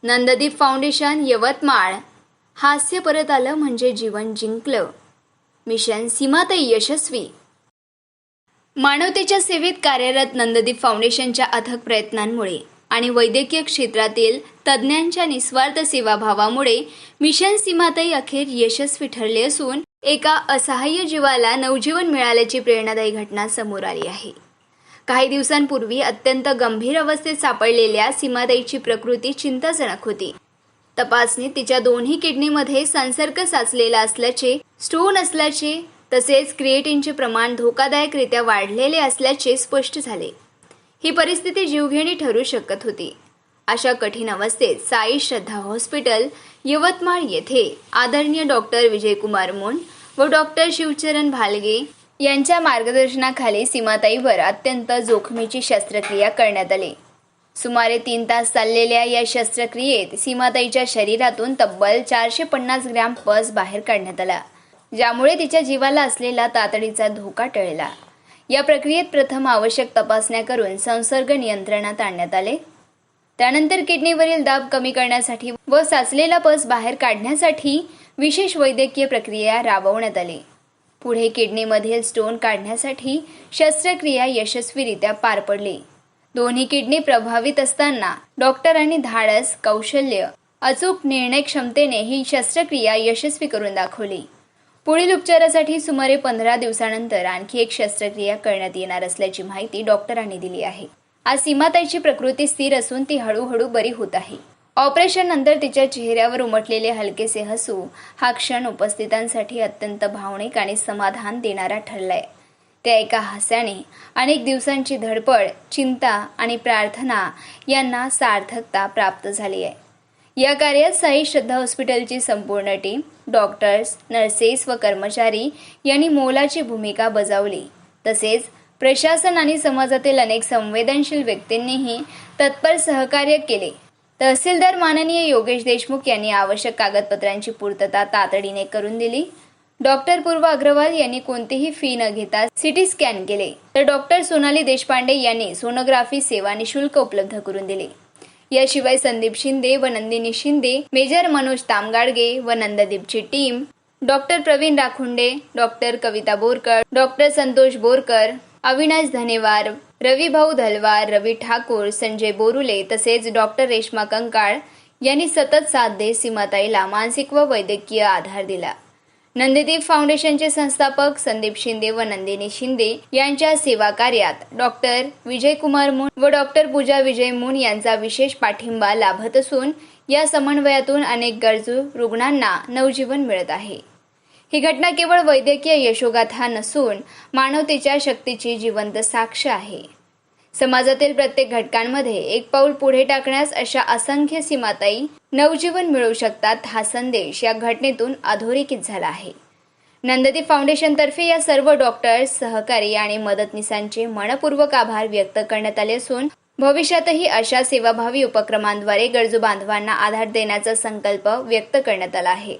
Nanddeep foundation Yavatmal. हास्य परत आलं म्हणजे जीवन जिंकलं. मिशन सीमाताई यशस्वी. मानवतेच्या सेवेत कार्यरत नंददीप फाउंडेशनच्या अथक प्रयत्नांमुळे आणि वैद्यकीय क्षेत्रातील तज्ज्ञांच्या निस्वार्थ सेवाभावामुळे मिशन सीमाताई अखेर यशस्वी ठरले असून एका असहाय्य जीवाला नवजीवन मिळाल्याची प्रेरणादायी घटना समोर आली आहे. काही दिवसांपूर्वी अत्यंत गंभीर अवस्थेत सापडलेल्या सीमाताईची प्रकृती चिंताजनक होती. तपासणीत तिच्या दोन्ही किडनीमध्ये संसर्ग साचलेला असल्याचे, स्टोन असल्याचे तसेच क्रिएटिनचे प्रमाण धोकादायकरित्या वाढलेले असल्याचे स्पष्ट झाले. ही परिस्थिती जीवघेणी ठरू शकत होती. अशा कठीण अवस्थेत साई श्रद्धा हॉस्पिटल यवतमाळ येथे आदरणीय डॉक्टर विजयकुमार मुंड व डॉक्टर शिवचरण भालगे यांच्या मार्गदर्शनाखाली सीमाताईवर अत्यंत जोखमीची शस्त्रक्रिया करण्यात आली. सुमारे 3 तास चाललेल्या या शस्त्रक्रियेत सीमाताईच्या शरीरातून तब्बल 450 ग्रॅम पस बाहेर काढण्यात आला, ज्यामुळे तिच्या जीवाला असलेला तातडीचा धोका टळला. या प्रक्रियेत प्रथम आवश्यक तपासण्या करून संसर्ग नियंत्रणात आणण्यात आले. त्यानंतर किडनीवरील दाब कमी करण्यासाठी व साचलेला पस बाहेर काढण्यासाठी विशेष वैद्यकीय प्रक्रिया राबवण्यात आली. पुढे किडनीमधील स्टोन काढण्यासाठी शस्त्रक्रिया यशस्वीरित्या पार पडली. दोन्ही किडनी प्रभावित असताना डॉक्टरांनी धाडस, कौशल्य, अचूक निर्णय क्षमतेने ही शस्त्रक्रिया यशस्वी करून दाखवली. पुढील उपचारासाठी सुमारे 15 दिवसानंतर आणखी एक शस्त्रक्रिया करण्यात येणार असल्याची माहिती डॉक्टरांनी दिली आहे. आज सीमाताईची प्रकृती स्थिर असून ती हळूहळू बरी होत आहे. ऑपरेशन नंतर तिच्या चेहऱ्यावर उमटलेले हलकेसे हसू हा क्षण उपस्थितांसाठी अत्यंत भावनिक आणि समाधान देणारा ठरलाय. त्या एका हास्याने अनेक दिवसांची धडपड, चिंता आणि प्रार्थना यांना सार्थकता प्राप्त झाली आहे. या कार्यात साई श्रद्धा हॉस्पिटलची संपूर्ण टीम, डॉक्टर्स, नर्सेस व कर्मचारी यांनी मोलाची भूमिका बजावली. तसेच प्रशासन आणि समाजातील अनेक संवेदनशील व्यक्तींनीही तत्पर सहकार्य केले. तहसीलदार माननीय योगेश देशमुख यांनी आवश्यक कागदपत्रांची पूर्तता तातडीने करून दिली. डॉक्टर पूर्वा अग्रवाल यांनी कोणतीही फी न घेता सिटी स्कॅन केले, तर डॉक्टर सोनाली देशपांडे यांनी सोनोग्राफी सेवा निशुल्क उपलब्ध करून दिली. याशिवाय संदीप शिंदे व नंदिनी शिंदे, मेजर मनोज तामगाडगे व नंददीपची team, doctor Pravin Rakhunde, doctor कविता बोरकर, डॉक्टर संतोष बोरकर, अविनाश धनेवार, रवी भाऊ धलवार, रवी ठाकूर, संजय बोरुले तसेच डॉक्टर रेश्मा कंकाळ यांनी सतत साथ देत सीमाताईला मानसिक व वैद्यकीय आधार दिला. नंददीप फाउंडेशनचे संस्थापक संदीप शिंदे व नंदिनी शिंदे यांच्या सेवा कार्यात डॉक्टर विजयकुमार मुंड व डॉक्टर पूजा विजय मुंड यांचा विशेष पाठिंबा लाभत असून या समन्वयातून अनेक गरजू रुग्णांना नवजीवन मिळत आहे. ही घटना केवळ वैद्यकीय यशोगाथा नसून मानवतेच्या शक्तीची जिवंत साक्ष आहे. समाजातील प्रत्येक घटकांमध्ये एक पाऊल पुढे टाकण्यास अशा असंख्य सीमाताई नवजीवन मिळवू शकतात हा संदेश या घटनेतून अधोरेखित झाला आहे. नंददीप फाउंडेशनतर्फे या सर्व डॉक्टर्स, सहकारी आणि मदतनीसांचे मनपूर्वक आभार व्यक्त करण्यात आले असून भविष्यातही अशा सेवाभावी उपक्रमांद्वारे गरजू बांधवांना आधार देण्याचा संकल्प व्यक्त करण्यात आला आहे.